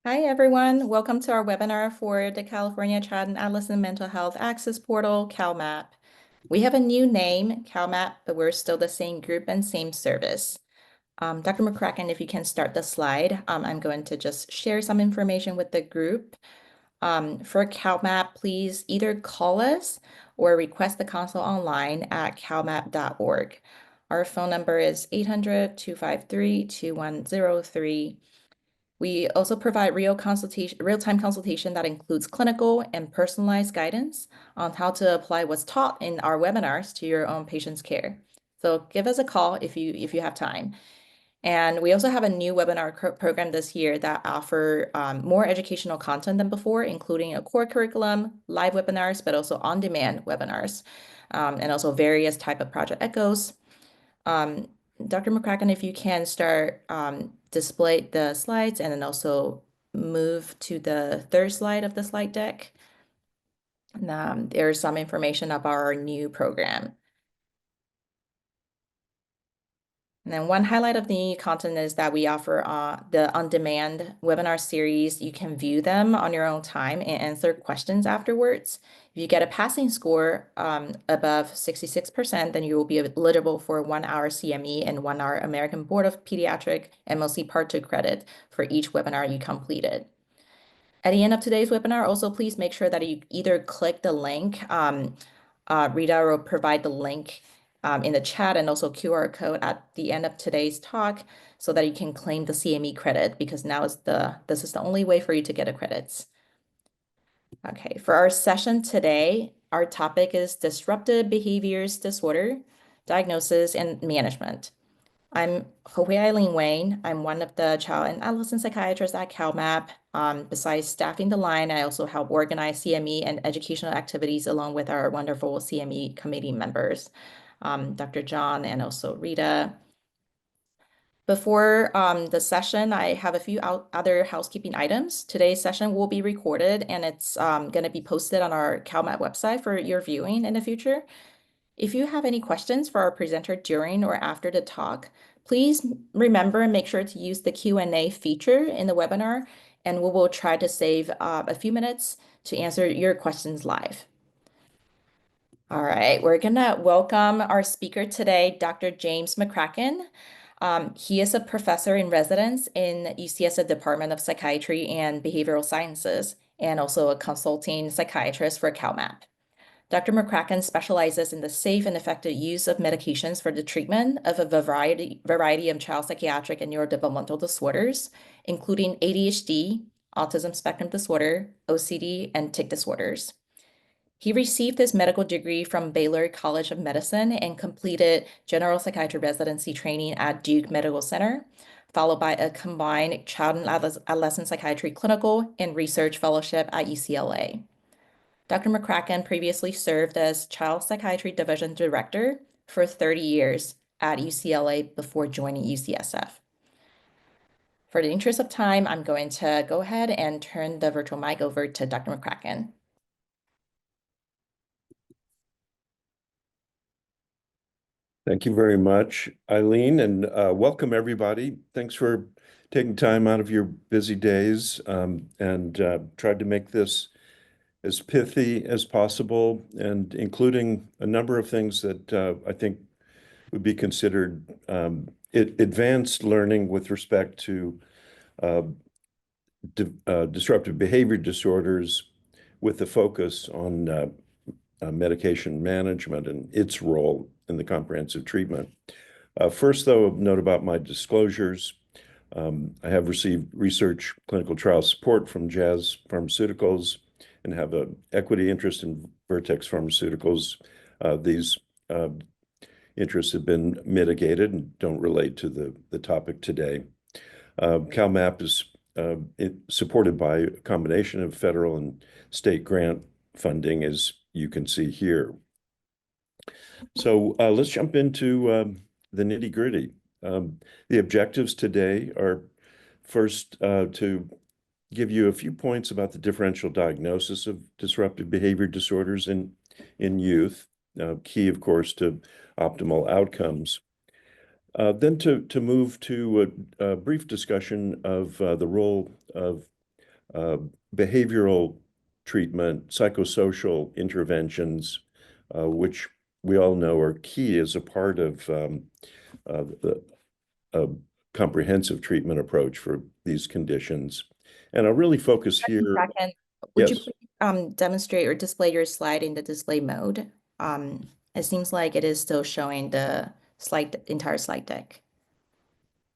Hi, everyone. Welcome to our webinar for the California Child and Adolescent Mental Health Access Portal, CalMAP. We have a new name, CalMAP, but we're still the same group and same service. Dr. Mccracken, if you can start the slide, I'm going to just share some information with the group. For CalMAP, please either call us or request the consult online at calmap.org. Our phone number is 800-253-2103. We also provide real-time consultation that includes clinical and personalized guidance on how to apply what's taught in our webinars to your own patient's care. So give us a call if you have time. And we also have a new webinar program this year that offer more educational content than before, including a core curriculum, live webinars, but also on-demand webinars, and also various type of project echoes. Dr. Mccracken, if you can start display the slides and then also move to the third slide of the slide deck. And, there's some information about our new program. And then one highlight of the content is that we offer the on-demand webinar series. You can view them on your own time and answer questions afterwards. If you get a passing score above 66%, then you will be eligible for 1 hour CME and 1 hour American Board of Pediatric MLC Part 2 credit for each webinar you completed. At the end of today's webinar, also please make sure that you either click the link, Rita will provide the link in the chat and also QR code at the end of today's talk so that you can claim the CME credit, because now this is the only way for you to get the credits. Okay, for our session today, our topic is disruptive behaviors disorder, diagnosis and management. I'm Hope Eileen Wayne. I'm one of the child and adolescent psychiatrists at CalMAP. Besides staffing the line, I also help organize CME and educational activities along with our wonderful CME committee members, Dr. John and also Rita. Before the session, I have a few other housekeeping items. Today's session will be recorded and it's going to be posted on our CalMAP website for your viewing in the future. If you have any questions for our presenter during or after the talk, please remember and make sure to use the Q&A feature in the webinar, and we will try to save a few minutes to answer your questions live. All right, we're gonna welcome our speaker today, Dr. James Mccracken. He is a professor in residence in UCSF Department of Psychiatry and Behavioral Sciences, and also a consulting psychiatrist for CalMAP. Dr. Mccracken specializes in the safe and effective use of medications for the treatment of a variety of child psychiatric and neurodevelopmental disorders, including ADHD, autism spectrum disorder, OCD, and tic disorders. He received his medical degree from Baylor College of Medicine and completed general psychiatry residency training at Duke Medical Center, followed by a combined child and adolescent psychiatry clinical and research fellowship at UCLA. Dr. Mccracken previously served as Child Psychiatry Division Director for 30 years at UCLA before joining UCSF. For the interest of time, I'm going to go ahead and turn the virtual mic over to Dr. Mccracken. Thank you very much, Eileen, and welcome everybody. Thanks for taking time out of your busy days and tried to make this as pithy as possible, and including a number of things that I think would be considered advanced learning with respect to disruptive behavior disorders, with the focus on medication management and its role in the comprehensive treatment. First, though, a note about my disclosures. I have received research clinical trial support from Jazz Pharmaceuticals and have an equity interest in Vertex Pharmaceuticals. These interests have been mitigated and don't relate to the topic today. CalMAP is supported by a combination of federal and state grant funding, as you can see here. So let's jump into the nitty-gritty. The objectives today are first to give you a few points about the differential diagnosis of disruptive behavior disorders in youth, key, of course, to optimal outcomes. Then to move to a brief discussion of the role of uh, behavioral treatment, psychosocial interventions, which we all know are key as a part of the a comprehensive treatment approach for these conditions. And I'll really focus here. Mccracken, would you Yes. please demonstrate or display your slide in the display mode? It seems like it is still showing the entire slide deck.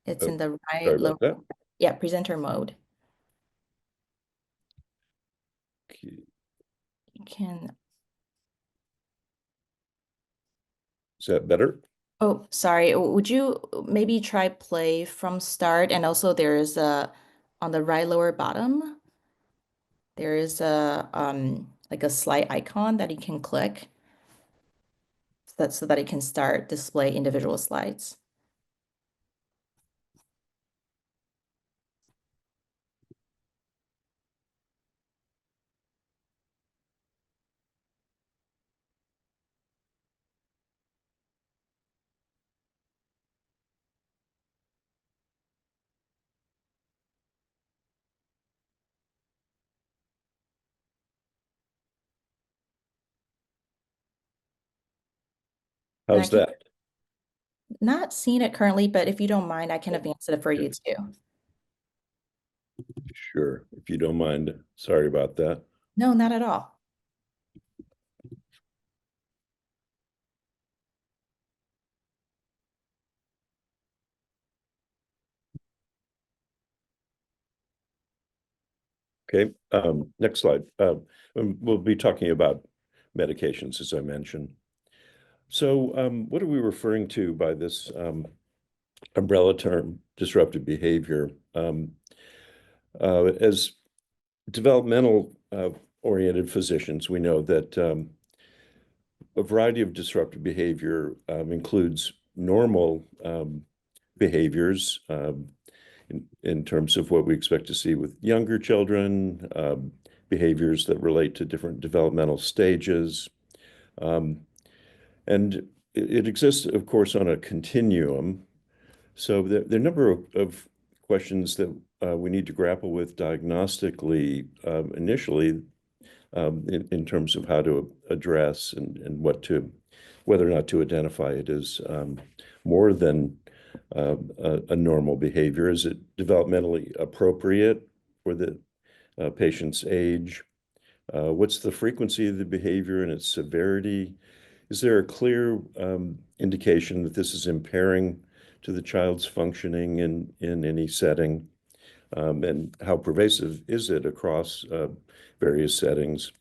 It's Oh, in the sorry right lower, about that. yeah, presenter mode. Okay. You can, Is that better? oh, sorry. Would you maybe try play from start? And also there is on the right lower bottom, there is a like a slide icon that you can click so that it can start display individual slides. And I How's can that? not seeing it currently, but if you don't mind, I can advance it for you too. Sure, if you don't mind. Sorry about that. No, not at all. Okay, next slide. We'll be talking about medications, as I mentioned. So what are we referring to by this umbrella term, disruptive behavior? As developmental oriented physicians, we know that a variety of disruptive behavior includes normal behaviors in terms of what we expect to see with younger children, behaviors that relate to different developmental stages. Um, and it exists, of course, on a continuum. So there are a number of questions that we need to grapple with diagnostically initially in terms of how to address and whether or not to identify it as more than a normal behavior. Is it developmentally appropriate for the patient's age? What's the frequency of the behavior and its severity? Is there a clear indication that this is impairing to the child's functioning in any setting? And how pervasive is it across various settings?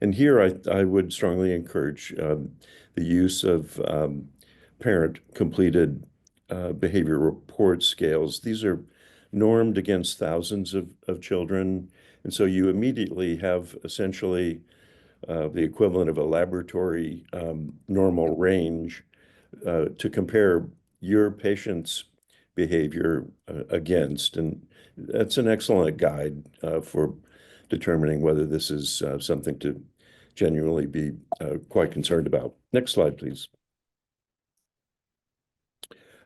And here I would strongly encourage the use of parent-completed behavior report scales. These are normed against thousands of children. And so you immediately have essentially the equivalent of a laboratory normal range to compare your patient's behavior against. And that's an excellent guide for determining whether this is something to genuinely be quite concerned about. Next slide, please.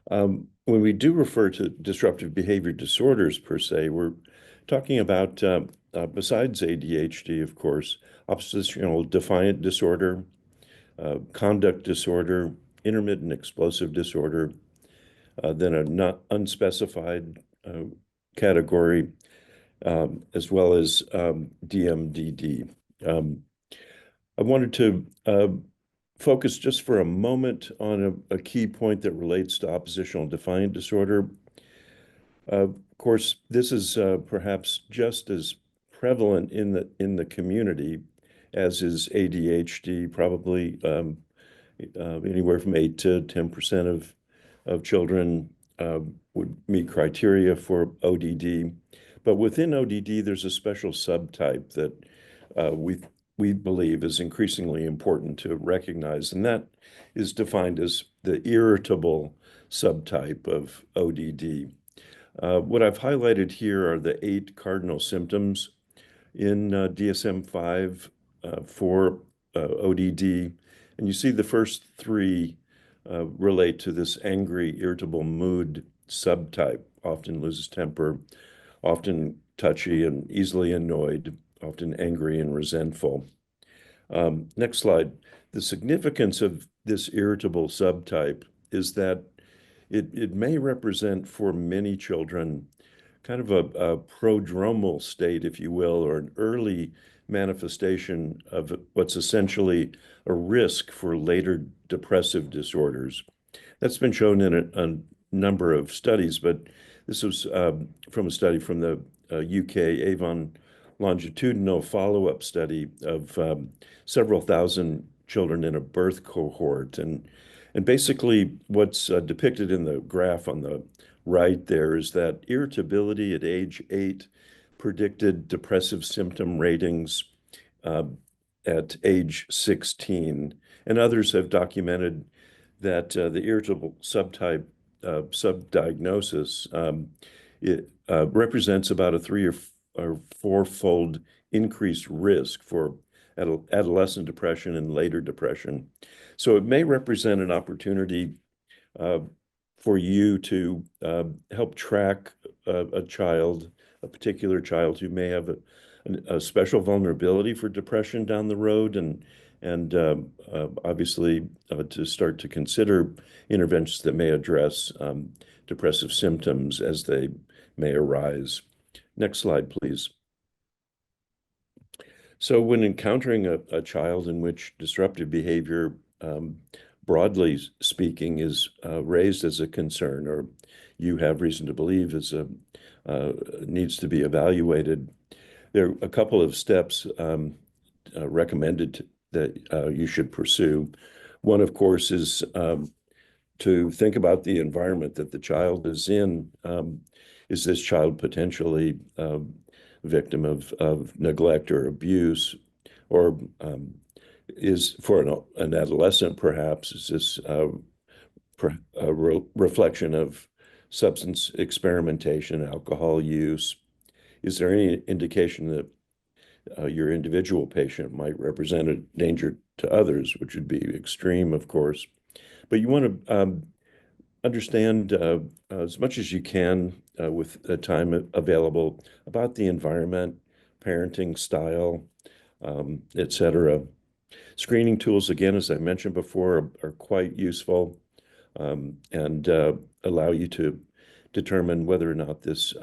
When we do refer to disruptive behavior disorders per se, we're talking about, besides ADHD, of course, oppositional defiant disorder, conduct disorder, intermittent explosive disorder, then a not unspecified category, as well as DMDD. I wanted to focus just for a moment on a key point that relates to oppositional defiant disorder. Of course, this is perhaps just as prevalent in the community as is ADHD, probably anywhere from 8 to 10% of children would meet criteria for ODD. But within ODD, there's a special subtype that we believe is increasingly important to recognize, and that is defined as the irritable subtype of ODD. What I've highlighted here are the 8 cardinal symptoms in DSM-5 for ODD. And you see the first 3 relate to this angry, irritable mood subtype, often loses temper, often touchy and easily annoyed, often angry and resentful. Next slide. The significance of this irritable subtype is that it may represent for many children kind of a prodromal state, if you will, or an early manifestation of what's essentially a risk for later depressive disorders. That's been shown in a number of studies, but this was from a study from the UK Avon longitudinal follow-up study of several thousand children in a birth cohort. And basically what's depicted in the graph on the right there is that irritability at age 8 predicted depressive symptom ratings uh, at age 16. And others have documented that the irritable subtype subdiagnosis it represents about a or fourfold increased risk for adolescent depression and later depression. So it may represent an opportunity uh, for you to help track a child, a particular child who may have a special vulnerability for depression down the road, and obviously to start to consider interventions that may address depressive symptoms as they may arise. Next slide, please. So when encountering a child in which disruptive behavior, broadly speaking, is raised as a concern, or you have reason to believe needs to be evaluated, there are a couple of steps recommended that you should pursue. One, of course, is to think about the environment that the child is in. Is this child potentially victim of neglect or abuse, or is for an adolescent perhaps is this a reflection of substance experimentation, alcohol use? Is there any indication that your individual patient might represent a danger to others, which would be extreme, of course? But you want to understand as much as you can with the time available about the environment, parenting style, etc. Screening tools, again, as I mentioned before, are quite useful and allow you to determine whether or not this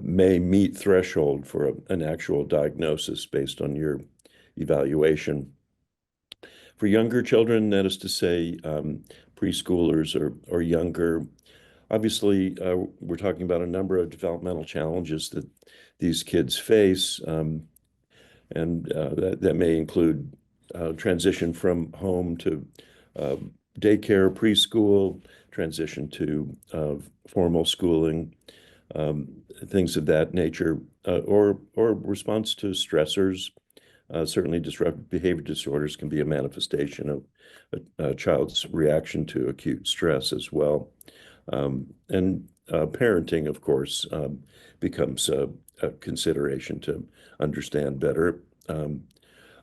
may meet threshold for an actual diagnosis based on your evaluation. For younger children, that is to say, preschoolers or younger, obviously, we're talking about a number of developmental challenges that these kids face, and that may include transition from home to daycare, preschool, transition to formal schooling, things of that nature, or response to stressors. Certainly, disruptive behavior disorders can be a manifestation of a child's reaction to acute stress as well. And parenting, of course, becomes a consideration to understand better.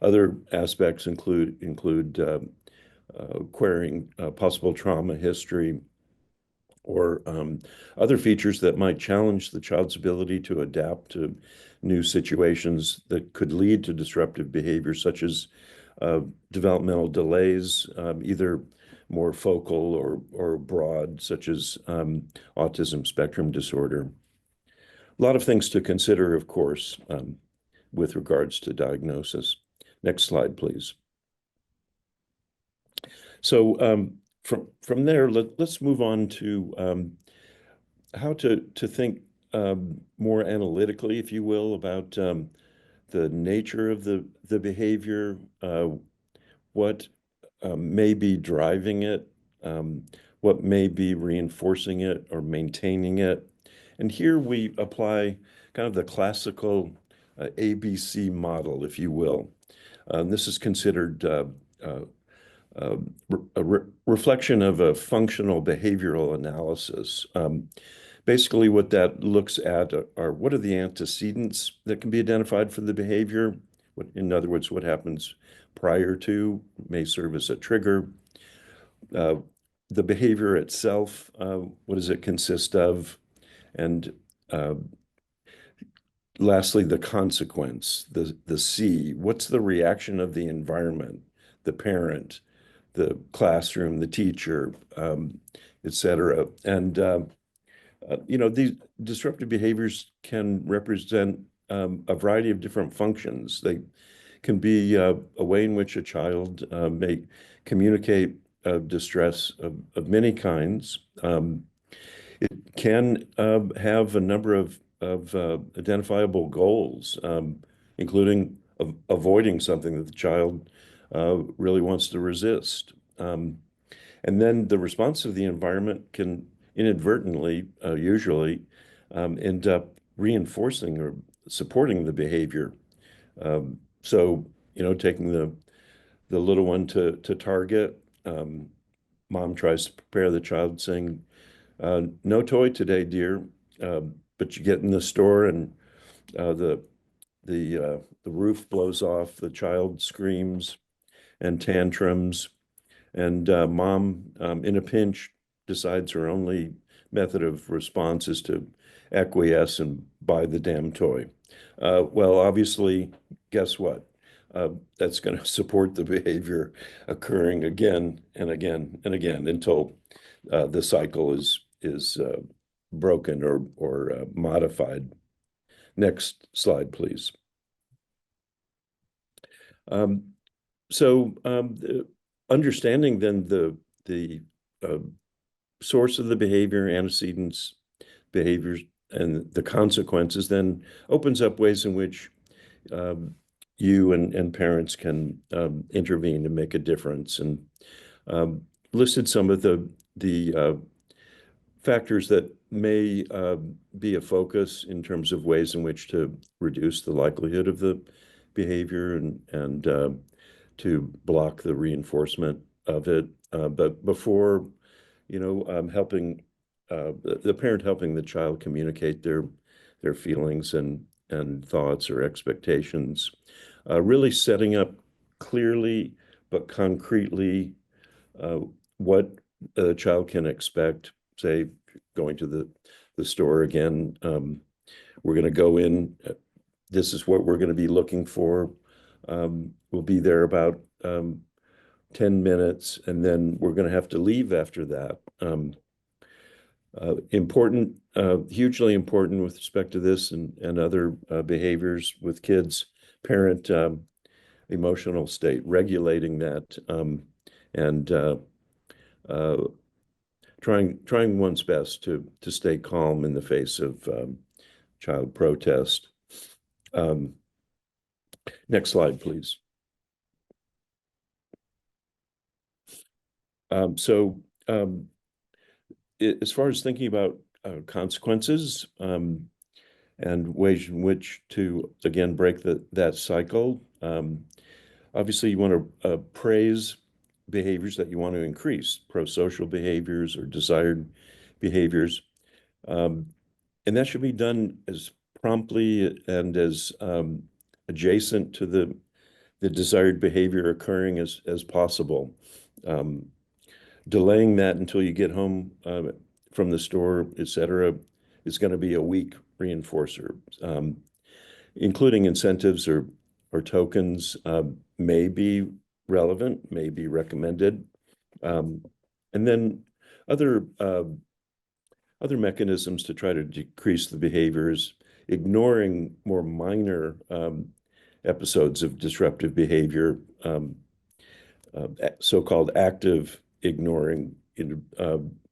Other aspects include querying possible trauma history or other features that might challenge the child's ability to adapt to new situations that could lead to disruptive behavior, such as developmental delays, either more focal or broad, such as autism spectrum disorder. A lot of things to consider, of course, with regards to diagnosis. Next slide, please. So from there, let's move on to how to think more analytically, if you will, about the nature of the behavior, what may be driving it, what may be reinforcing it or maintaining it. And here we apply kind of the classical ABC model, if you will. This is considered a reflection of a functional behavioral analysis. Basically, what that looks at are what are the antecedents that can be identified for the behavior? In other words, what happens prior to may serve as a trigger. Uh, the behavior itself, what does it consist of? And Lastly, the consequence, the C. What's the reaction of the environment, the parent, the classroom, the teacher, et cetera? And these disruptive behaviors can represent a variety of different functions. They can be a way in which a child may communicate distress of many kinds. It can have a number of identifiable goals, including avoiding something that the child really wants to resist. And then the response of the environment can inadvertently, usually, end up reinforcing or supporting the behavior. So, taking the little one to Target, mom tries to prepare the child, saying, "No toy today, dear." But you get in the store and the the roof blows off, the child screams and tantrums, and mom, in a pinch, decides her only method of response is to acquiesce and buy the damn toy. Well, obviously, guess what? That's going to support the behavior occurring again and again and again until the cycle is broken or modified. Next slide, please. Um, Understanding then the uh, source of the behavior, antecedents, behaviors, and the consequences then opens up ways in which um, you and parents can intervene and make a difference. And um, listed some of the factors that may be a focus in terms of ways in which to reduce the likelihood of the behavior and to block the reinforcement of it. But before, helping the parent helping the child communicate their feelings and thoughts or expectations, really setting up clearly but concretely uh, what a child can expect, say, going to the store again. We're going to go in. This is what we're going to be looking for. We'll be there about 10 minutes, and then we're going to have to leave after that. Important, hugely important with respect to this and other behaviors with kids, parent emotional state, regulating that, and uh, trying one's best to stay calm in the face of child protest. Um, Next slide, please. Um, so um, as far as thinking about consequences and ways in which to, again, break that cycle, obviously you want to praise behaviors that you want to increase, pro-social behaviors or desired behaviors. And that should be done as promptly and as adjacent to the desired behavior occurring as possible. Delaying that until you get home from the store, et cetera, is going to be a weak reinforcer. Including incentives or tokens may be relevant, may be recommended. And then other other mechanisms to try to decrease the behaviors, ignoring more minor episodes of disruptive behavior, so-called active ignoring,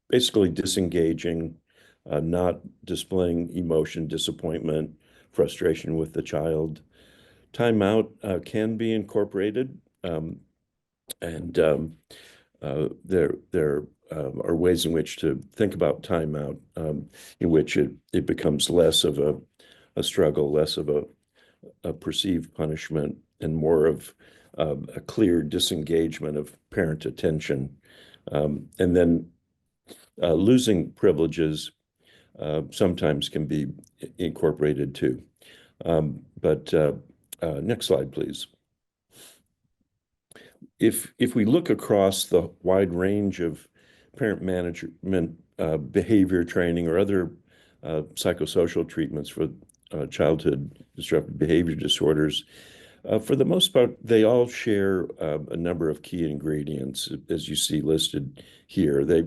basically disengaging, not displaying emotion, disappointment, frustration with the child. Timeout can be incorporated, and there are ways in which to think about timeout, in which it becomes less of a struggle, less of a perceived punishment, and more of a clear disengagement of parent attention. And then losing privileges sometimes can be incorporated too. But next slide, please. If we look across the wide range of parent management behavior training or other psychosocial treatments for childhood disruptive behavior disorders, for the most part, they all share a number of key ingredients, as you see listed here. They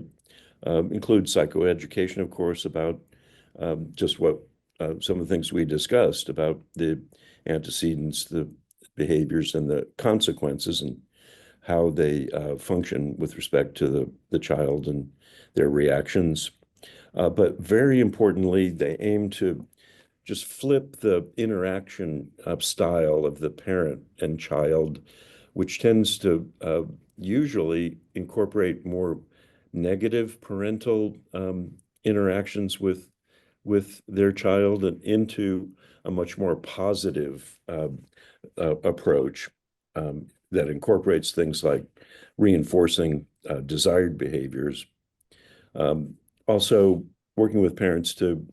include psychoeducation, of course, about just what some of the things we discussed about the antecedents, the behaviors, and the consequences, and how they function with respect to the child and their reactions. But very importantly, they aim to just flip the interaction style of the parent and child, which tends to usually incorporate more negative parental interactions with their child and into a much more positive approach that incorporates things like reinforcing desired behaviors. Also, working with parents to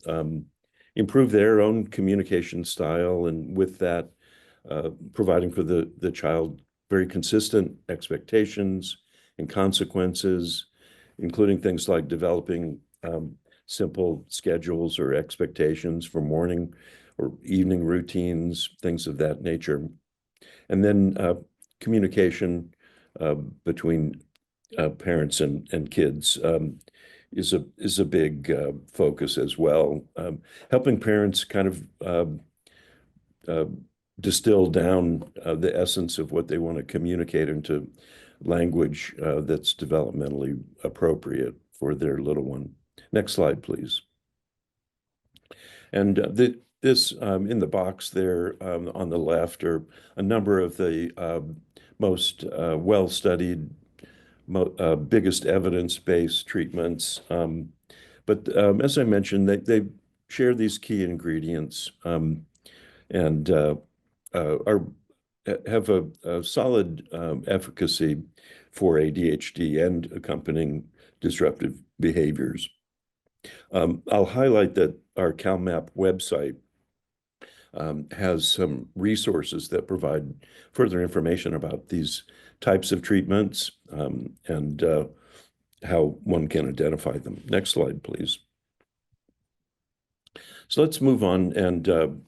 improve their own communication style, and with that, providing for the child very consistent expectations and consequences, including things like developing simple schedules or expectations for morning or evening routines, things of that nature. And then communication between parents and kids is a big focus as well. Helping parents kind of uh, distill down the essence of what they want to communicate into language that's developmentally appropriate for their little one. Next slide, please. And this in the box there on the left are a number of the most well-studied, biggest evidence-based treatments. But as I mentioned, they share these key ingredients and are have a solid efficacy for ADHD and accompanying disruptive behaviors. I'll highlight that our CalMap website has some resources that provide further information about these types of treatments and how one can identify them. Next slide, please. So let's move on and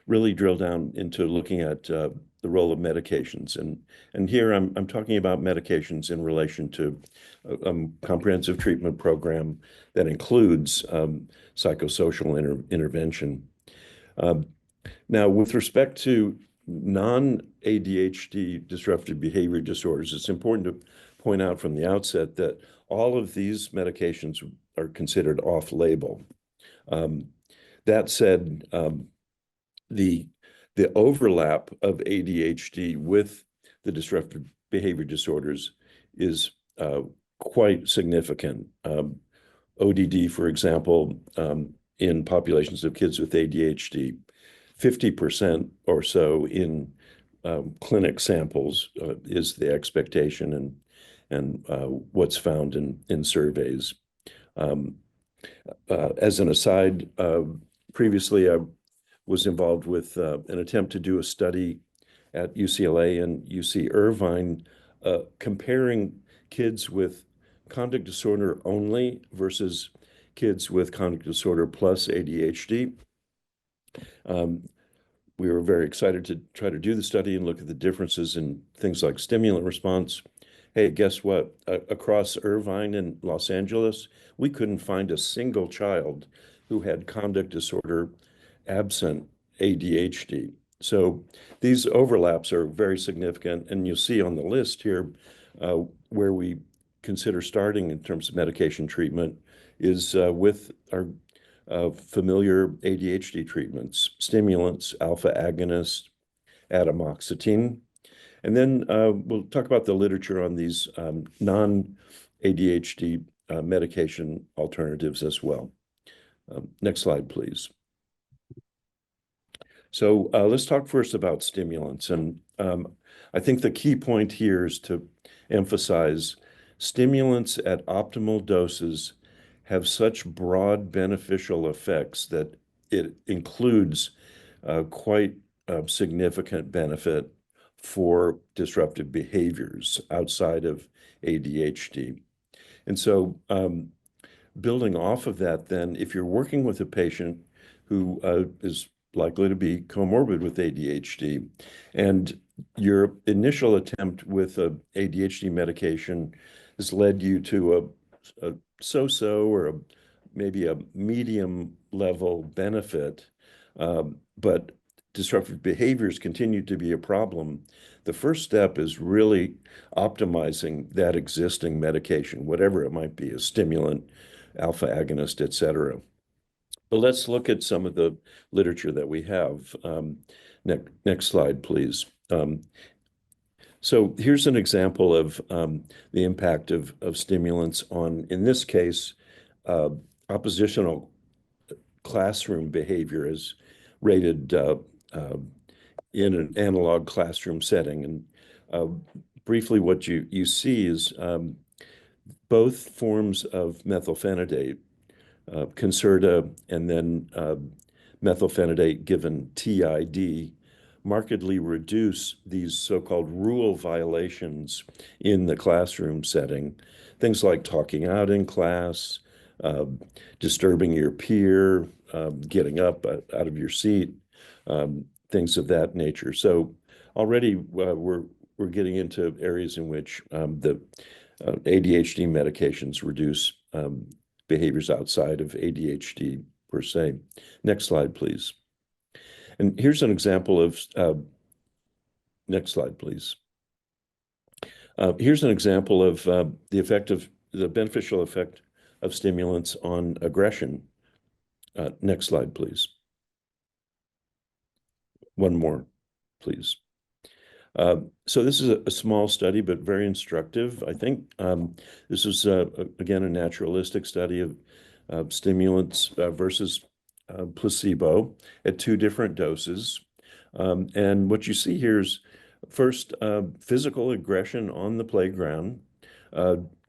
really drill down into looking at the role of medications. And here I'm talking about medications in relation to a comprehensive treatment program that includes psychosocial intervention. Now, with respect to non-ADHD disruptive behavior disorders, it's important to point out from the outset that all of these medications are considered off-label. That said, the overlap of ADHD with the disruptive behavior disorders is quite significant. ODD, for example, in populations of kids with ADHD, 50% or so in clinic samples is the expectation and what's found in surveys. As an aside, previously I was involved with an attempt to do a study at UCLA and UC Irvine comparing kids with conduct disorder only versus kids with conduct disorder plus ADHD. We were very excited to try to do the study and look at the differences in things like stimulant response. Hey, guess what? Across Irvine and Los Angeles, we couldn't find a single child who had conduct disorder absent ADHD. So these overlaps are very significant. And you'll see on the list here where we consider starting in terms of medication treatment is with our familiar ADHD treatments, stimulants, alpha agonists, atomoxetine. And then we'll talk about the literature on these non-ADHD medication alternatives as well. Next slide, please. So let's talk first about stimulants. And I think the key point here is to emphasize stimulants at optimal doses have such broad beneficial effects that it includes quite significant benefit for disruptive behaviors outside of ADHD. And so building off of that, then, if you're working with a patient who is likely to be comorbid with ADHD. And your initial attempt with a ADHD medication has led you to a so-so or maybe a medium level benefit, but disruptive behaviors continue to be a problem. The first step is really optimizing that existing medication, whatever it might be, a stimulant, alpha agonist, et cetera. But let's look at some of the literature that we have. Next slide, please. So here's an example of the impact of stimulants on, in this case, oppositional classroom behavior is rated in an analog classroom setting. And briefly, what you see is both forms of methylphenidate, Concerta and then methylphenidate given TID, markedly reduce these so-called rule violations in the classroom setting. Things like talking out in class, disturbing your peer, getting up out of your seat, things of that nature. So already we're getting into areas in which the ADHD medications reduce behaviors outside of ADHD per se. Next slide, please. And here's an example of, next slide, please. Here's an example of the beneficial effect of stimulants on aggression. Next slide, please. One more, please. So this is a small study, but very instructive. I think this is, again, a naturalistic study of stimulants versus placebo at 2 different doses. And what you see here is first, physical aggression on the playground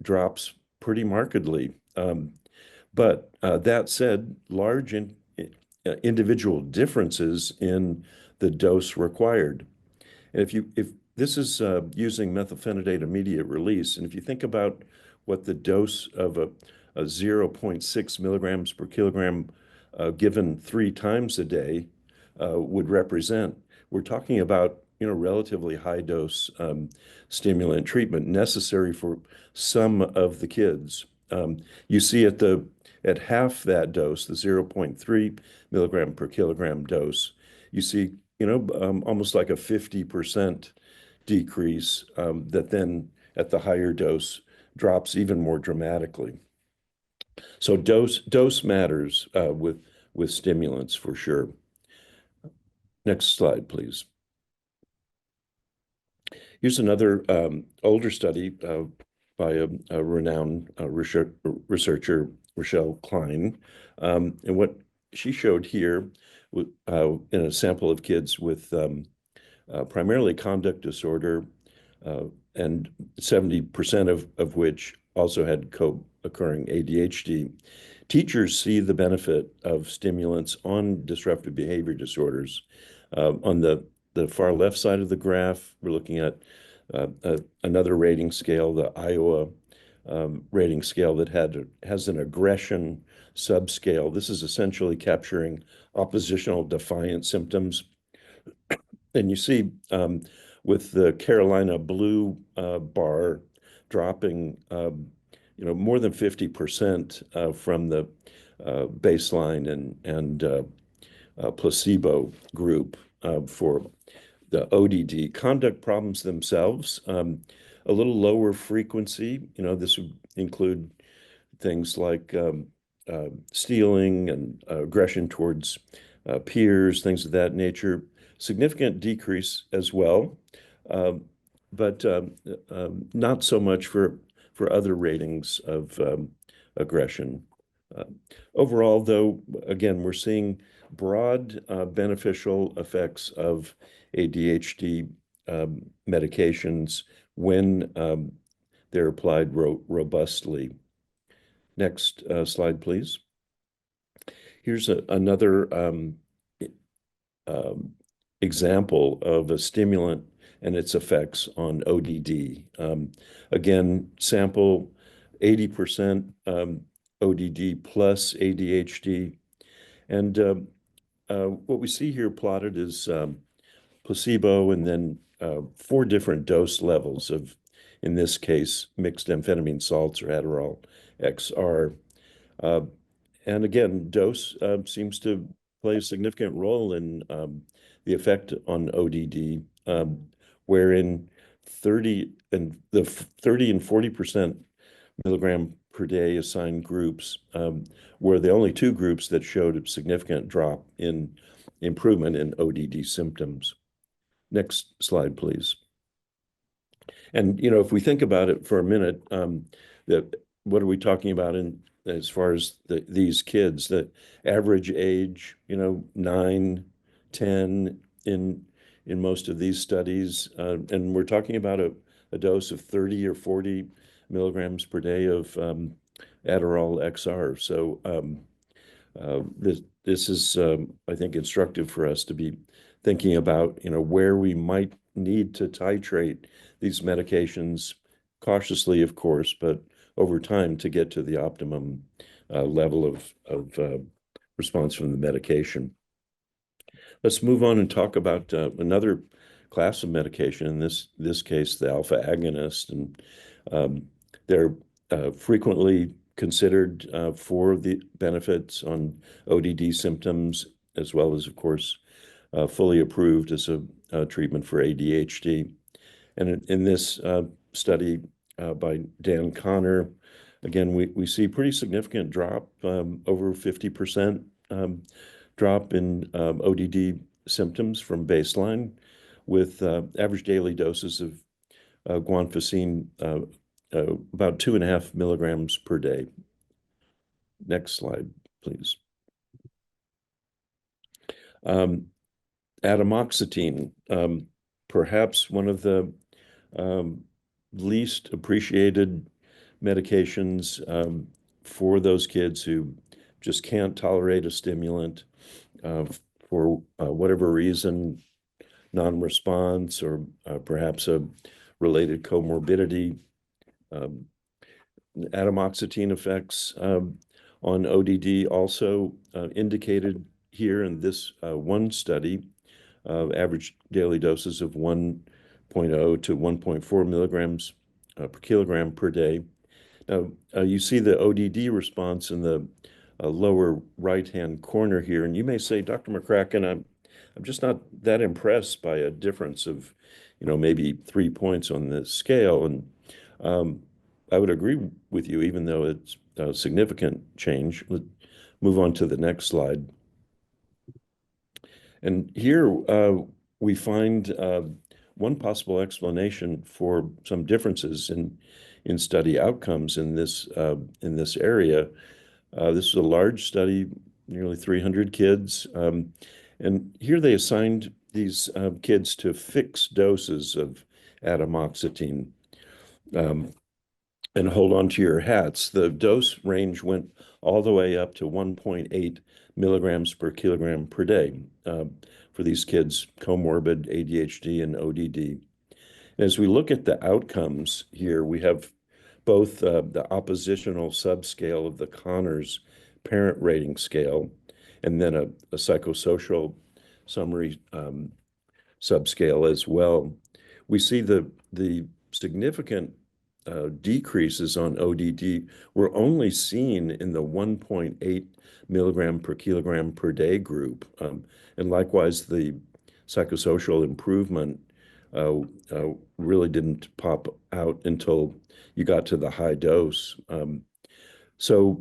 drops pretty markedly. But that said, large individual differences in the dose required. And if this is using methylphenidate immediate release, and if you think about what the dose of a 0.6 milligrams per kilogram given 3 times a day would represent, we're talking about relatively high dose stimulant treatment necessary for some of the kids. You see at half that dose, the 0.3 milligram per kilogram dose, you see almost like a 50% decrease that then at the higher dose drops even more dramatically. So dose matters with stimulants for sure. Next slide, please. Here's another older study by a renowned researcher, Rochelle Klein. And what she showed here in a sample of kids with primarily conduct disorder, and 70% of which also had co-occurring ADHD. Teachers see the benefit of stimulants on disruptive behavior disorders. On the far left side of the graph, we're looking at another rating scale, the Iowa rating scale that has an aggression subscale. This is essentially capturing oppositional defiant symptoms. And you see with the Carolina blue bar dropping more than 50% from the baseline and placebo group for the ODD. Conduct problems themselves, a little lower frequency. This would include things like stealing and aggression towards peers, things of that nature. Significant decrease as well, but not so much for other ratings of aggression. Overall, though, again, we're seeing broad beneficial effects of ADHD medications when they're applied robustly. Next slide, please. Here's another example of a stimulant and its effects on ODD. Again, sample 80% ODD plus ADHD. And what we see here plotted is placebo and then four different dose levels of, in this case, mixed amphetamine salts or Adderall XR. Uh, and again, dose seems to play a significant role in the effect on ODD, wherein 30 and 40% milligram per day assigned groups were the only two groups that showed a significant drop in improvement in ODD symptoms. Next slide, please. And if we think about it for a minute, that what are we talking about in as far as these kids? The average age, 9, 10 in most of these studies, and we're talking about a dose of 30 or 40 milligrams per day of Adderall XR. So this is, I think, instructive for us to be thinking about, where we might need to titrate these medications cautiously, of course, but over time to get to the optimum level of response from the medication. Let's move on and talk about another class of medication, in this case, the alpha agonist. And they're frequently considered for the benefits on ODD symptoms, as well as, of course, fully approved as a treatment for ADHD. And in this study by Dan Connor, again, we see pretty significant drop, over 50% drop in ODD symptoms from baseline, with average daily doses of guanfacine about 2.5 milligrams per day. Next slide, please. Atomoxetine, perhaps one of the least appreciated medications for those kids who just can't tolerate a stimulant for whatever reason, non-response or perhaps a related comorbidity. Atomoxetine effects on ODD also indicated here in this one study, average daily doses of 1.0 to 1.4 milligrams per kilogram per day. Now, you see the ODD response in the lower right-hand corner here, and you may say, Dr. Mccracken, I'm just not that impressed by a difference of, maybe 3 points on the scale. And I would agree with you, even though it's a significant change. Let's move on to the next slide. And here we find one possible explanation for some differences in study outcomes in this area. This is a large study, nearly 300 kids. And here they assigned these kids to fixed doses of atomoxetine. And hold on to your hats. The dose range went all the way up to 1.8 milligrams per kilogram per day for these kids, comorbid ADHD and ODD. As we look at the outcomes here, we have both the oppositional subscale of the Connors parent rating scale, and then a psychosocial summary subscale as well. We see the significant decreases on ODD were only seen in the 1.8 milligram per kilogram per day group. And likewise, the psychosocial improvement really didn't pop out until you got to the high dose. So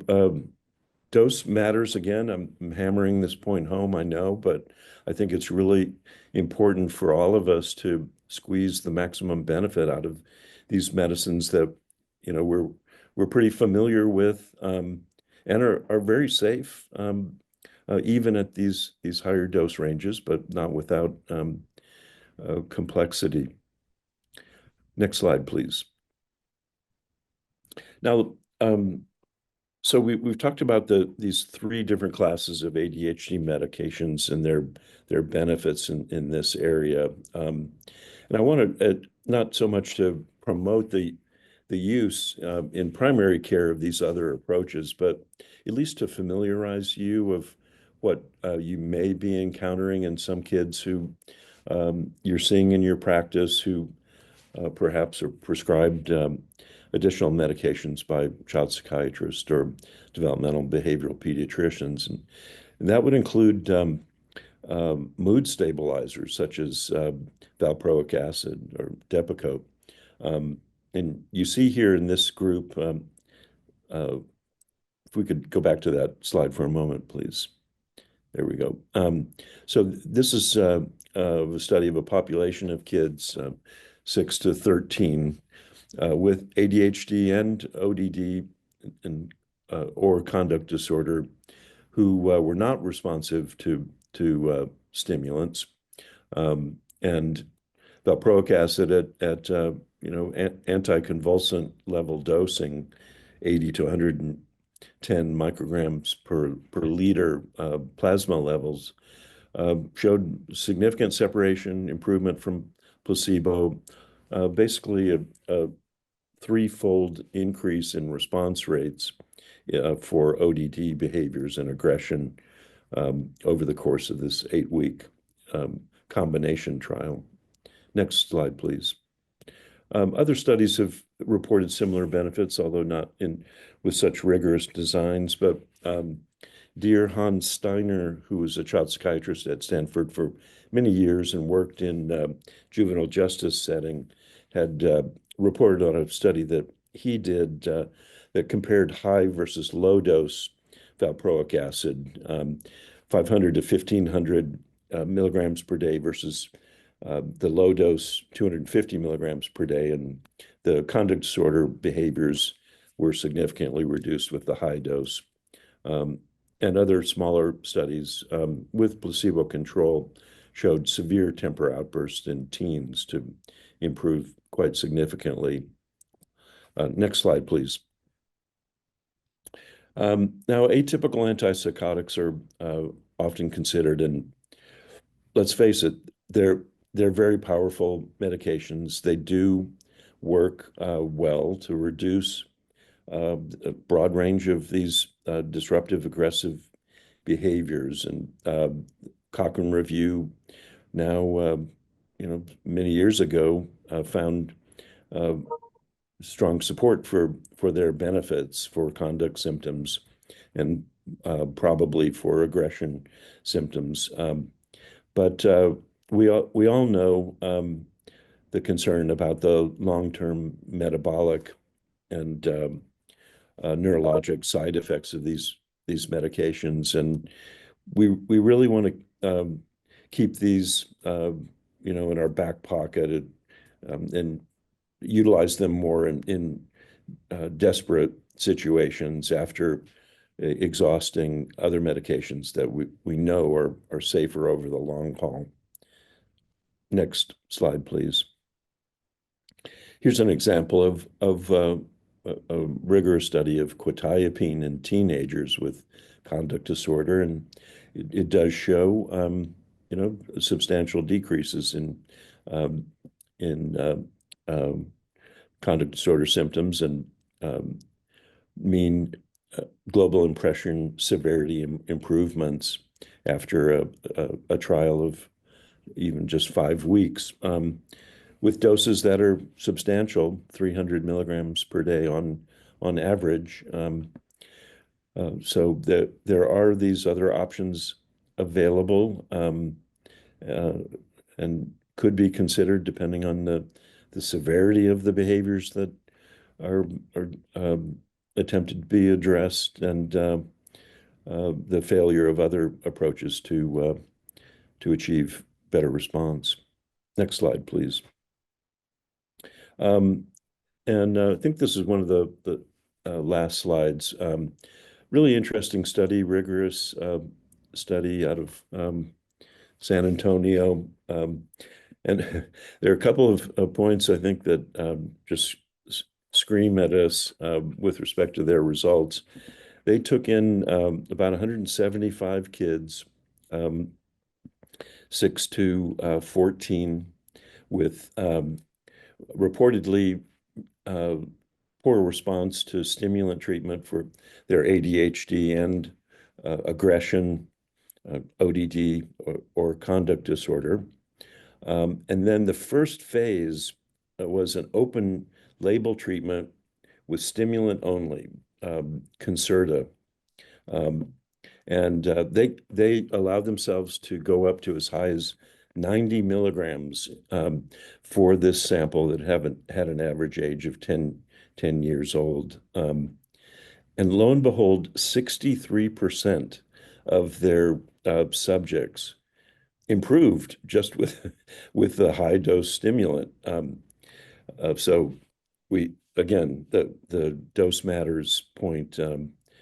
dose matters again. I'm hammering this point home, I know, but I think it's really important for all of us to squeeze the maximum benefit out of these medicines that we're pretty familiar with and are very safe, even at these higher dose ranges, but not without complexity. Next slide, please. Now, so we've talked about these three different classes of ADHD medications and their benefits in this area. And I want to not so much to promote the use in primary care of these other approaches, but at least to familiarize you of what you may be encountering in some kids who you're seeing in your practice who perhaps are prescribed additional medications by child psychiatrists or developmental behavioral pediatricians. And that would include mood stabilizers such as valproic acid or Depakote. And you see here in this group, if we could go back to that slide for a moment, please. There we go. So this is a study of a population of kids, 6 to 13, with ADHD and ODD and or conduct disorder who were not responsive to stimulants, and valproic acid at anticonvulsant level dosing, 80 to 110 micrograms per liter plasma levels, showed significant separation, improvement from placebo, basically a threefold increase in response rates for ODD behaviors and aggression over the course of this 8-week combination trial. Next slide, please. Other studies have reported similar benefits, although not with such rigorous designs. But dear Hans Steiner, who was a child psychiatrist at Stanford for many years and worked in juvenile justice setting, had reported on a study that he did that compared high versus low dose valproic acid, 500 to 1500 milligrams per day versus the low dose 250 milligrams per day, and the conduct disorder behaviors were significantly reduced with the high dose. And other smaller studies with placebo control showed severe temper outbursts in teens to improve quite significantly. Next slide, please. Now, atypical antipsychotics are often considered, and let's face it, they're very powerful medications. They do work well to reduce a broad range of these disruptive, aggressive behaviors. And Cochrane Review now, many years ago, found strong support for their benefits for conduct symptoms and probably for aggression symptoms. But we all know the concern about the long-term metabolic and neurologic side effects of these medications, and we really want to keep these in our back pocket and utilize them more in desperate situations after exhausting other medications that we know are safer over the long haul. Next slide, please. Here's an example of a rigorous study of quetiapine in teenagers with conduct disorder, and it does show substantial decreases in conduct disorder symptoms and mean global impression severity improvements after a trial of even just 5 weeks, with doses that are substantial, 300 milligrams per day on average. So there are these other options available and could be considered depending on the severity of the behaviors that are attempted to be addressed and the failure of other approaches to achieve better response. Next slide, please. And I think this is one of the last slides. Really interesting study, rigorous study out of San Antonio. And there are a couple of points I think that just scream at us with respect to their results. They took in about 175 kids, 6 to 14, with reportedly poor response to stimulant treatment for their ADHD and aggression ODD or conduct disorder. And then the first phase was an open label treatment with stimulant only, Concerta. Um, and they allowed themselves to go up to as high as 90 milligrams for this sample that haven't had an average age of 10 years old. And lo and behold, 63% of their subjects improved just with with the high dose stimulant. So we again the dose matters point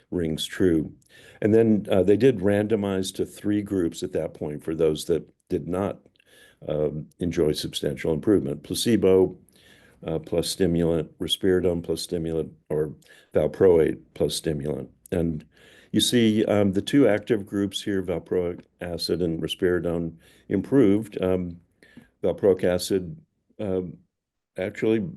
rings true. And then they did randomize to three groups at that point for those that did not enjoy substantial improvement: placebo plus stimulant, risperidone plus stimulant, or valproate plus stimulant. And you see the two active groups here, valproic acid and risperidone, improved. Valproic acid actually,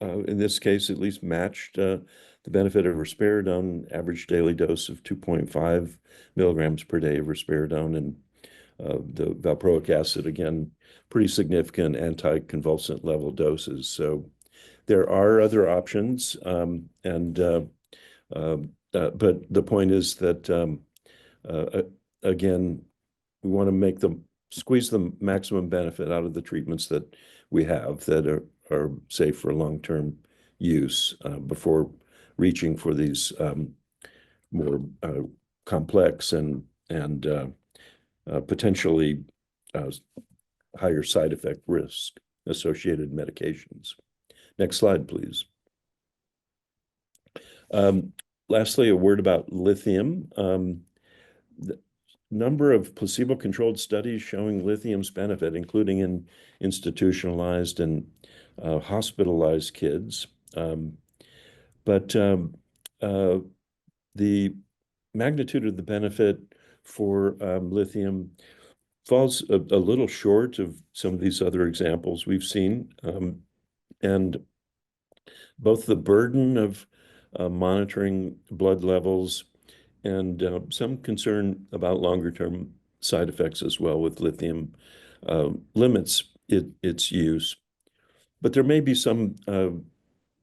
in this case, at least matched the benefit of risperidone, average daily dose of 2.5 milligrams per day of risperidone, and the valproic acid, again, pretty significant anticonvulsant level doses. So there are other options, but the point is that uh, again, we want to squeeze the maximum benefit out of the treatments that we have that are safe for long-term use before reaching for these more complex and potentially higher side effect risk associated medications. Next slide, please. Lastly, a word about lithium. The number of placebo-controlled studies showing lithium's benefit, including in institutionalized and hospitalized kids. But the magnitude of the benefit for lithium falls a little short of some of these other examples we've seen. And both the burden of monitoring blood levels and some concern about longer-term side effects as well with lithium limits its use. But there may be some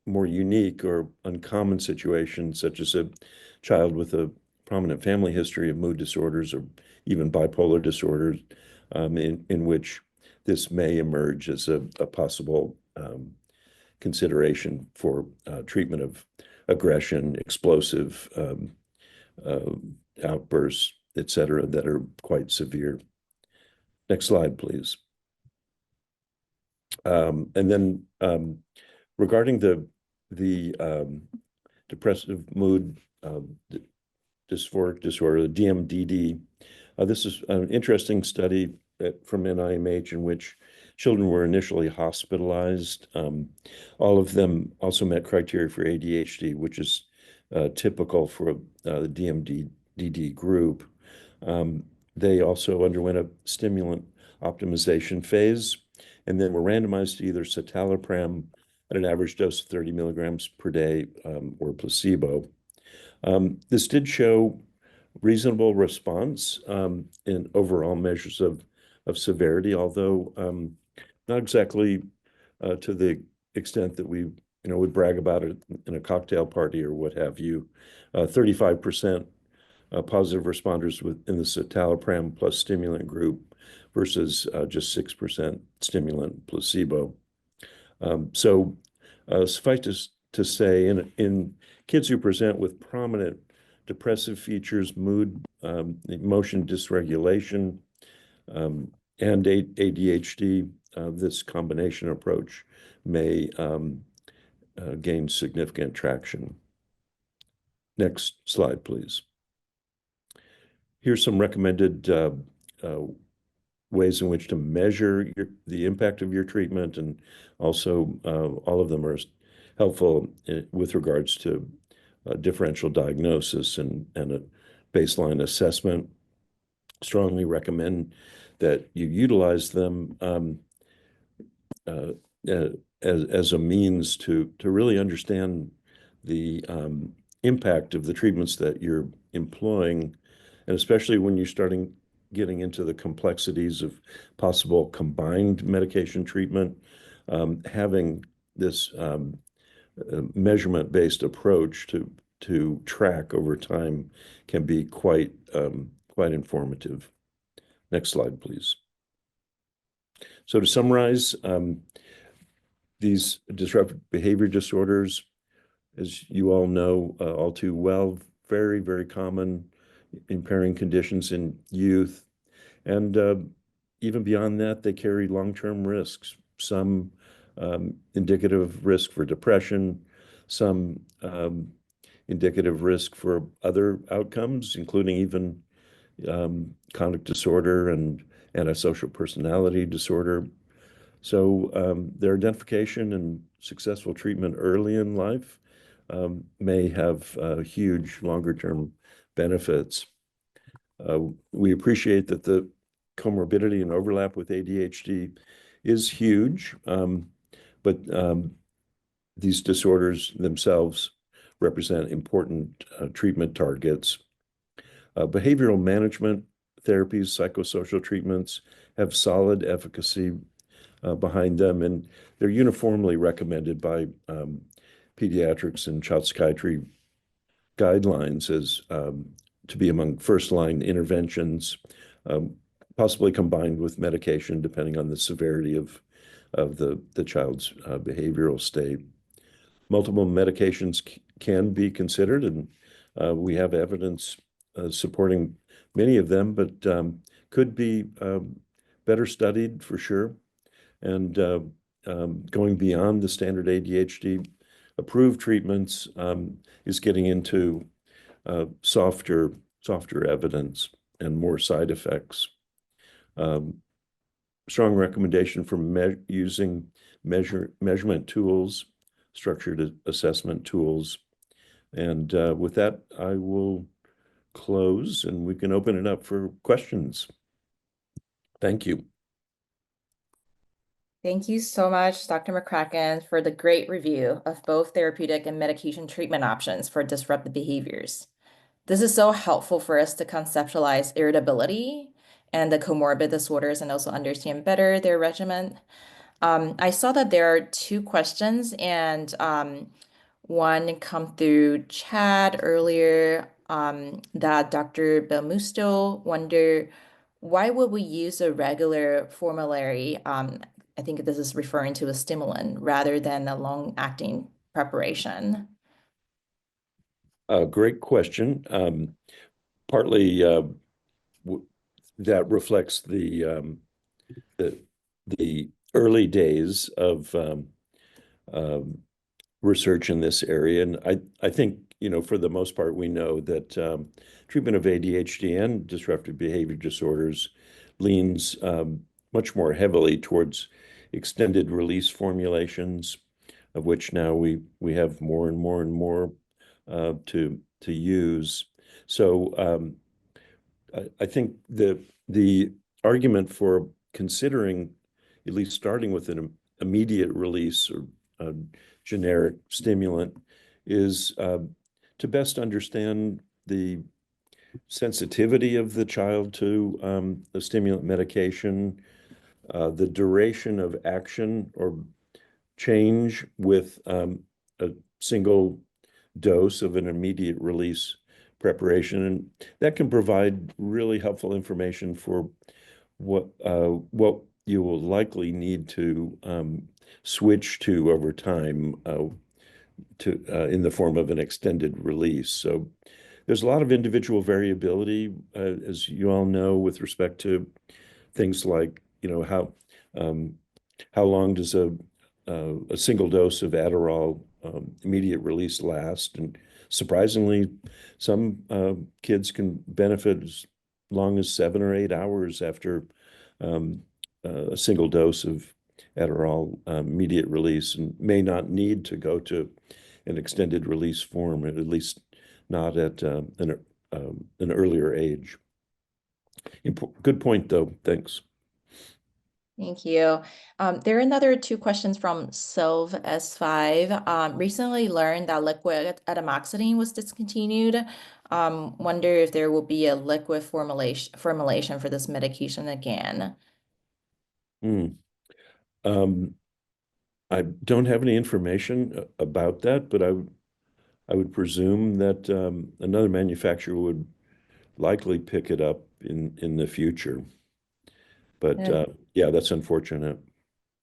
more unique or uncommon situations, such as a child with a prominent family history of mood disorders or even bipolar disorders, in which this may emerge as a possible consideration for treatment of aggression, explosive outbursts, et cetera, that are quite severe. Next slide, please. And then regarding the depressive mood dysphoric disorder, the DMDD, this is an interesting study from NIMH in which children were initially hospitalized. All of them also met criteria for ADHD, which is typical for the DMDD group. They also underwent a stimulant optimization phase and then were randomized to either citalopram at an average dose of 30 milligrams per day or placebo. This did show reasonable response in overall measures of severity, although not exactly to the extent that we would brag about it in a cocktail party or what have you. 35% positive responders in the citalopram plus stimulant group versus just 6% stimulant placebo. So suffice to say, in kids who present with prominent depressive features, mood, emotion dysregulation, and ADHD, this combination approach may gain significant traction. Next slide, please. Here's some recommended ways in which to measure the impact of your treatment, and also all of them are helpful with regards to differential diagnosis and a baseline assessment. Strongly recommend that you utilize them as a means to really understand the impact of the treatments that you're employing, and especially when you're starting getting into the complexities of possible combined medication treatment, having this measurement-based approach to track over time can be quite informative. Next slide, please. So to summarize, these disruptive behavior disorders, as you all know all too well, very, very common impairing conditions in youth. And even beyond that, they carry long-term risks, some indicative risk for depression, some indicative risk for other outcomes, including even conduct disorder and antisocial personality disorder. So their identification and successful treatment early in life may have huge longer-term benefits. We appreciate that the comorbidity and overlap with ADHD is huge, but these disorders themselves represent important treatment targets. Behavioral management therapies, psychosocial treatments have solid efficacy behind them, and they're uniformly recommended by pediatrics and child psychiatry guidelines as to be among first-line interventions, possibly combined with medication, depending on the severity of the child's behavioral state. Multiple medications can be considered, and we have evidence supporting many of them, but could be better studied for sure. And going beyond the standard ADHD approved treatments is getting into softer evidence and more side effects. Strong recommendation for using measurement tools, structured assessment tools. And with that, I will close and we can open it up for questions. Thank you. Thank you so much, Dr. Mccracken, for the great review of both therapeutic and medication treatment options for disruptive behaviors. This is so helpful for us to conceptualize irritability and the comorbid disorders and also understand better their regimen. I saw that there are two questions, and one come through chat earlier that Dr. Belmusto wondered, why would we use a regular formulary? I think this is referring to a stimulant rather than a long-acting preparation. Great question. Partly that reflects the early days of research in this area, and I think for the most part we know that treatment of ADHD and disruptive behavior disorders leans much more heavily towards extended release formulations, of which now we have more and more and more to use. So I think the argument for considering at least starting with an immediate release or a generic stimulant is to best understand the sensitivity of the child to the stimulant medication, the duration of action or change with a single dose of an immediate release preparation. And that can provide really helpful information for what you will likely need to switch to over time in the form of an extended release. So there's a lot of individual variability, as you all know, with respect to things like, how long does a single dose of Adderall immediate release last? And surprisingly, some kids can benefit as long as 7 or 8 hours after a single dose of Adderall immediate release, and may not need to go to an extended release form, at least not at an earlier age. Good point, though. Thanks. Thank you. There are another two questions from Sylv S5. Recently learned that liquid atomoxetine was discontinued. Wonder if there will be a liquid formulation for this medication again. Hmm. Um, I don't have any information about that, but I would presume that another manufacturer would likely pick it up in the future. But And yeah, that's unfortunate.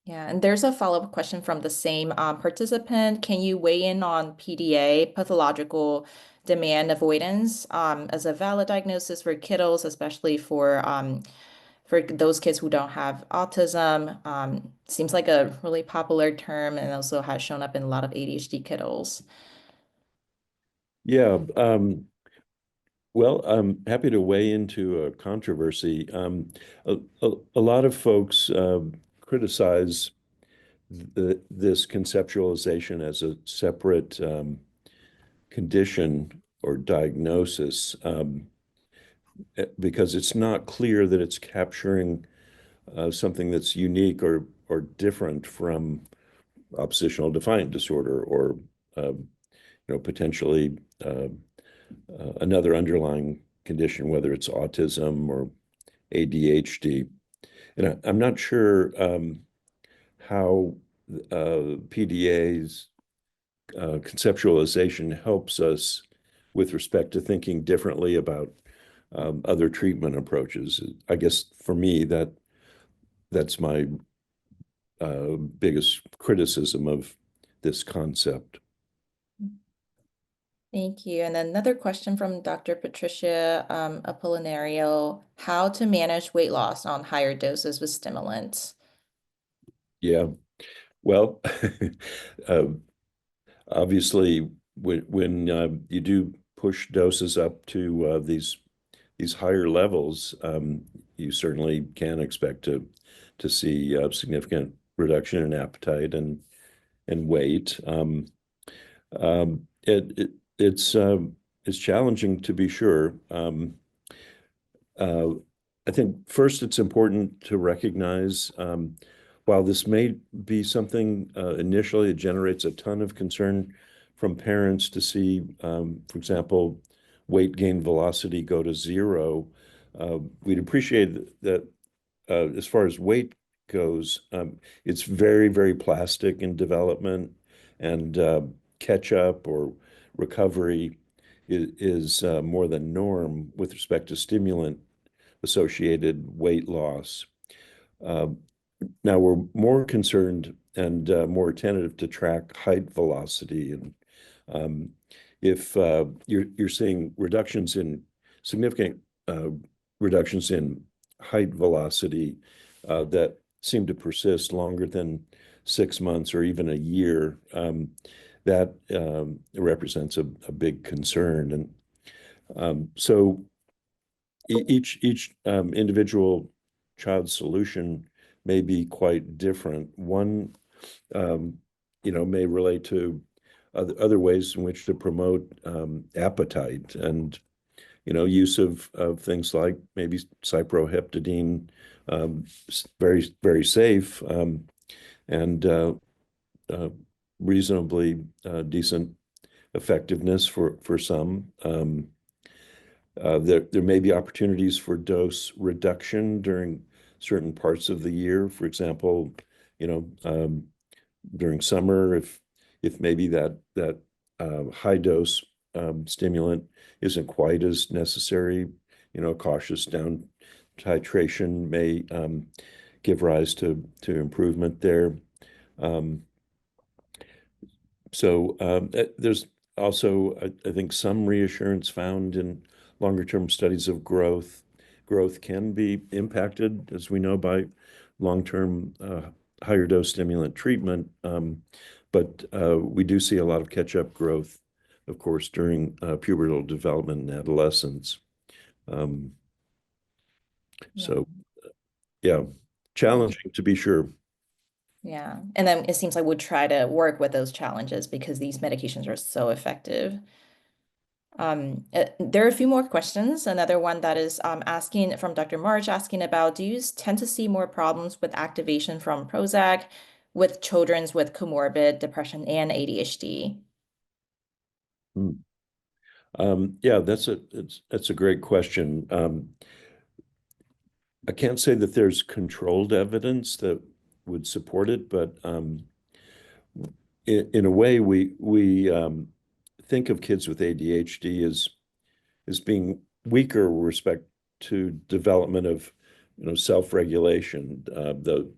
yeah, and there's a follow-up question from the same participant. Can you weigh in on PDA, pathological demand avoidance, as a valid diagnosis for kiddos, especially for those kids who don't have autism? Seems like a really popular term and also has shown up in a lot of ADHD kiddos. Yeah. Well, I'm happy to weigh into a controversy. A lot of folks criticize this conceptualization as a separate condition or diagnosis because it's not clear that it's capturing something that's unique or different from oppositional defiant disorder or potentially another underlying condition, whether it's autism or ADHD. And I'm not sure how PDA's conceptualization helps us with respect to thinking differently about other treatment approaches. I guess for me, that's my biggest criticism of this concept. Thank you. And then another question from Dr. Patricia Apollinario, how to manage weight loss on higher doses with stimulants? Yeah, well, uh, obviously, when you do push doses up to these higher levels, you certainly can expect to see a significant reduction in appetite and weight. Um, it, it it's challenging to be sure. Uh, I think first it's important to recognize while this may be something initially it generates a ton of concern from parents to see, for example, weight gain velocity go to zero. We'd appreciate that as far as weight goes, it's very, very plastic in development, and catch up or recovery is more than norm with respect to stimulant associated weight loss. Uh, Now we're more concerned and more attentive to track height velocity, and um, if you're seeing reductions in significant reductions in height velocity that seem to persist longer than 6 months or even a year, that represents a big concern. And so each individual child's solution may be quite different. One, um, may relate to other ways in which to promote appetite and, use of things like maybe cyproheptadine, very, very safe and uh, reasonably decent effectiveness for some. There may be opportunities for dose reduction during certain parts of the year. For example, you know, um, during summer, if maybe that high dose stimulant isn't quite as necessary, cautious down titration may give rise to improvement there. Um, there's also, I think, some reassurance found in longer term studies of growth. Growth can be impacted, as we know, by long term higher dose stimulant treatment. But we do see a lot of catch up growth, of course, during pubertal development and adolescence. Um, Yeah. so, yeah, Yeah. challenging to be sure. Yeah. And then it seems like we'll try to work with those challenges because these medications are so effective. There are a few more questions. Another one that is asking from Dr. March asking about, do you tend to see more problems with activation from Prozac with children with comorbid depression and ADHD? Hmm. Yeah, that's a great question. I can't say that there's controlled evidence that would support it, but in a way, we think of kids with ADHD as being weaker with respect to development of, self-regulation, the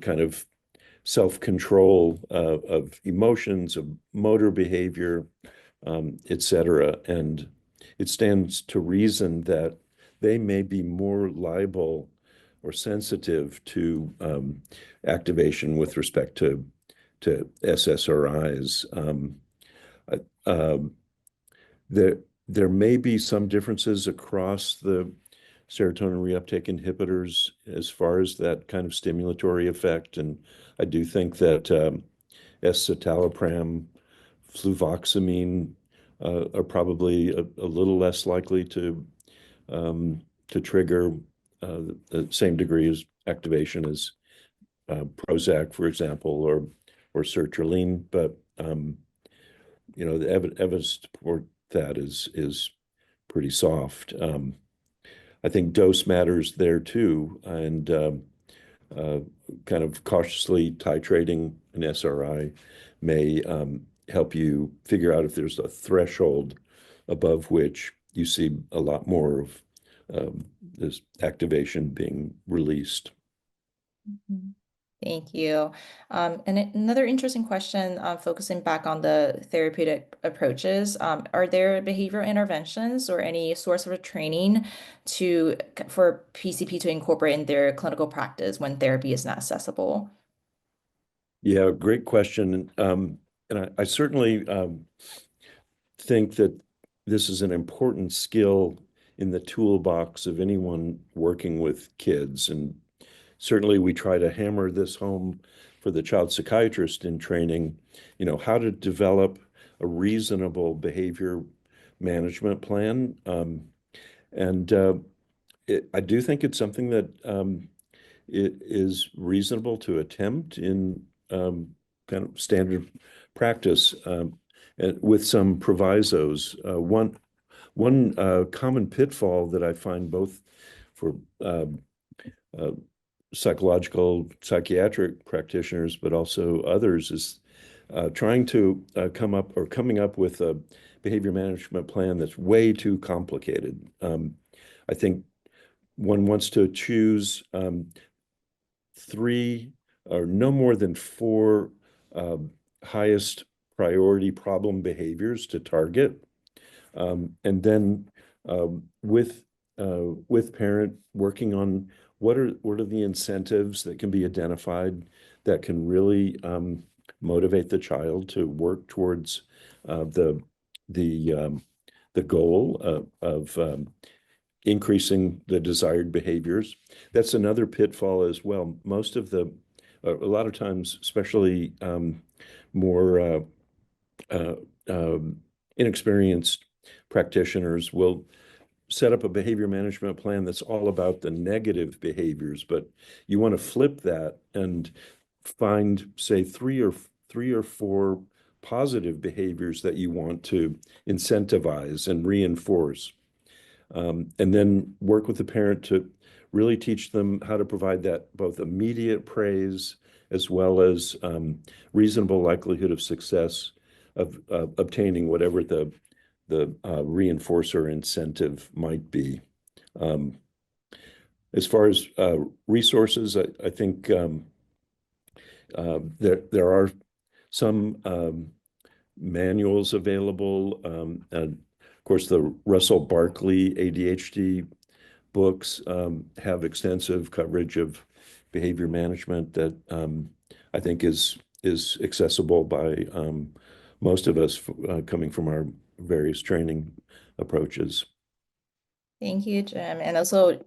kind of self-control of emotions, of motor behavior, et cetera. And it stands to reason that they may be more liable or sensitive to activation with respect to SSRIs. Um, there, there may be some differences across the serotonin reuptake inhibitors as far as that kind of stimulatory effect. And I do think that escitalopram, fluvoxamine are probably a little less likely to trigger the same degree of activation as Prozac, for example, or sertraline. But the evidence to support that is pretty soft. I think dose matters there too, and uh, kind of cautiously titrating an SRI may help you figure out if there's a threshold above which you see a lot more of this activation being released. Mhm. Thank you. And another interesting question, focusing back on the therapeutic approaches, are there behavioral interventions or any source of training for PCP to incorporate in their clinical practice when therapy is not accessible? Yeah, great question. And I certainly think that this is an important skill in the toolbox of anyone working with kids. And certainly we try to hammer this home for the child psychiatrist in training, how to develop a reasonable behavior management plan. And I do think it's something that it is reasonable to attempt in kind of standard practice, and with some provisos. One common pitfall that I find both for uh, psychological, psychiatric practitioners, but also others, is trying to coming up with a behavior management plan that's way too complicated. I think one wants to choose three or no more than four um, highest priority problem behaviors to target, and then with parent working on what are the incentives that can be identified that can really motivate the child to work towards the the goal of increasing the desired behaviors. That's another pitfall as well. A lot of times, especially more uh, um, inexperienced practitioners will set up a behavior management plan that's all about the negative behaviors, but you want to flip that and find, say, three or four positive behaviors that you want to incentivize and reinforce. And then work with the parent to really teach them how to provide that both immediate praise as well as reasonable likelihood of success of obtaining whatever the reinforcer incentive might be. Um, as far as resources, I think there are some manuals available. And of course, the Russell Barkley ADHD books have extensive coverage of behavior management that I think is accessible by most of us coming from our various training approaches. Thank you, Jim. And also,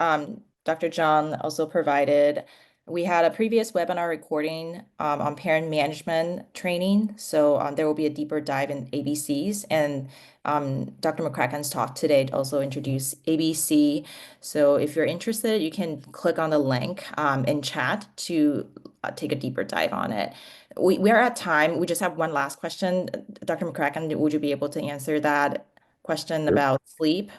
Dr. John also provided, we had a previous webinar recording on parent management training. So there will be a deeper dive in ABCs. And Dr. McCracken's talk today also introduced ABC. So if you're interested, you can click on the link in chat to take a deeper dive on it. We are at time. We just have one last question. Dr. McCracken, would you be able to answer that? question Sure. about sleep.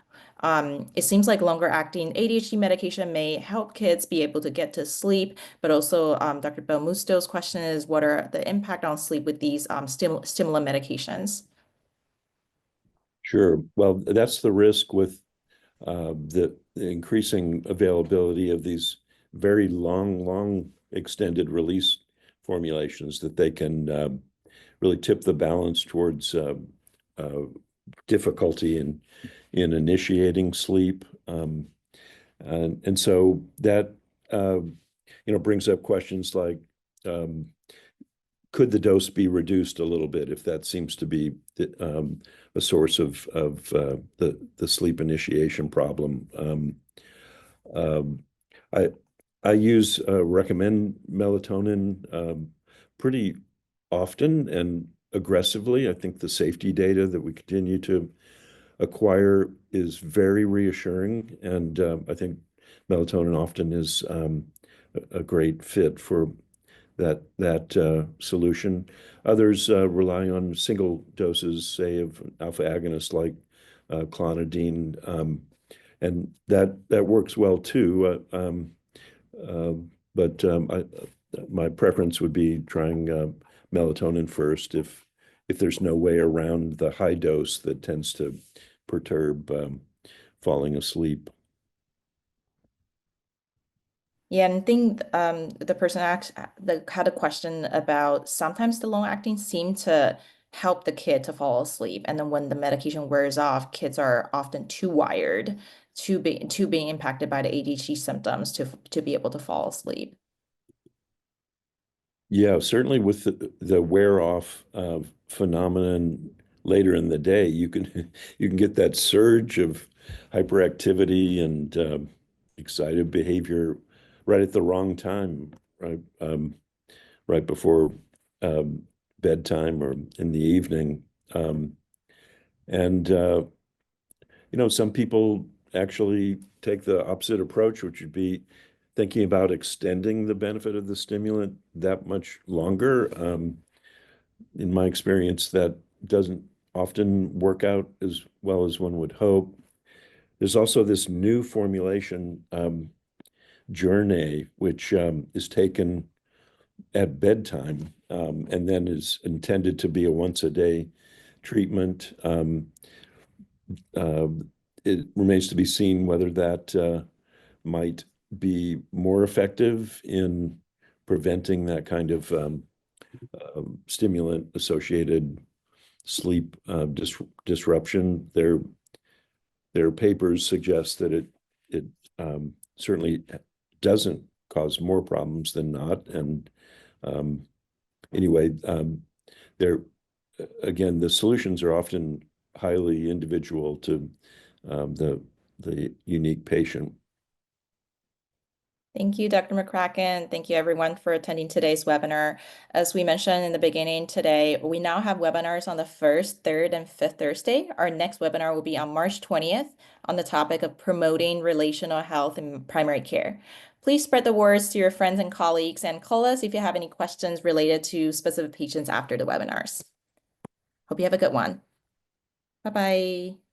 It seems like longer acting ADHD medication may help kids be able to get to sleep, but also Dr. Belmusto's question is what are the impact on sleep with these stimulant medications? Sure. Well, that's the risk with the increasing availability of these very long extended release formulations that they can really tip the balance towards uh, difficulty in initiating sleep. And so that brings up questions like could the dose be reduced a little bit if that seems to be a source of the sleep initiation problem? Um, I I use recommend melatonin pretty often and aggressively. I think the safety data that we continue to acquire is very reassuring, and I think melatonin often is a great fit for that solution. Others rely on single doses, say, of alpha agonists like clonidine, and that works well too. Uh, but my preference would be trying melatonin first if there's no way around the high dose that tends to perturb falling asleep. Yeah, and I think the person had a question about sometimes the long acting seem to help the kid to fall asleep, and then when the medication wears off, kids are often too wired to being impacted by the ADHD symptoms to be able to fall asleep. Yeah, certainly with the wear off phenomenon later in the day, you can you can get that surge of hyperactivity and excited behavior right at the wrong time, right right before um, bedtime or in the evening. Um, and some people actually take the opposite approach, which would be thinking about extending the benefit of the stimulant that much longer. In my experience, that doesn't often work out as well as one would hope. There's also this new formulation, Journey, which is taken at bedtime and then is intended to be a once a day treatment. Uh, it remains to be seen whether that might be more effective in preventing that kind of stimulant associated sleep disruption. Their papers suggest that it certainly doesn't cause more problems than not. And um, anyway, they're again, the solutions are often highly individual to the unique patient. Thank you, Dr. McCracken. Thank you, everyone, for attending today's webinar. As we mentioned in the beginning today, we now have webinars on the first, third, and fifth Thursday. Our next webinar will be on March 20th on the topic of promoting relational health in primary care. Please spread the words to your friends and colleagues and call us if you have any questions related to specific patients after the webinars. Hope you have a good one. Bye-bye.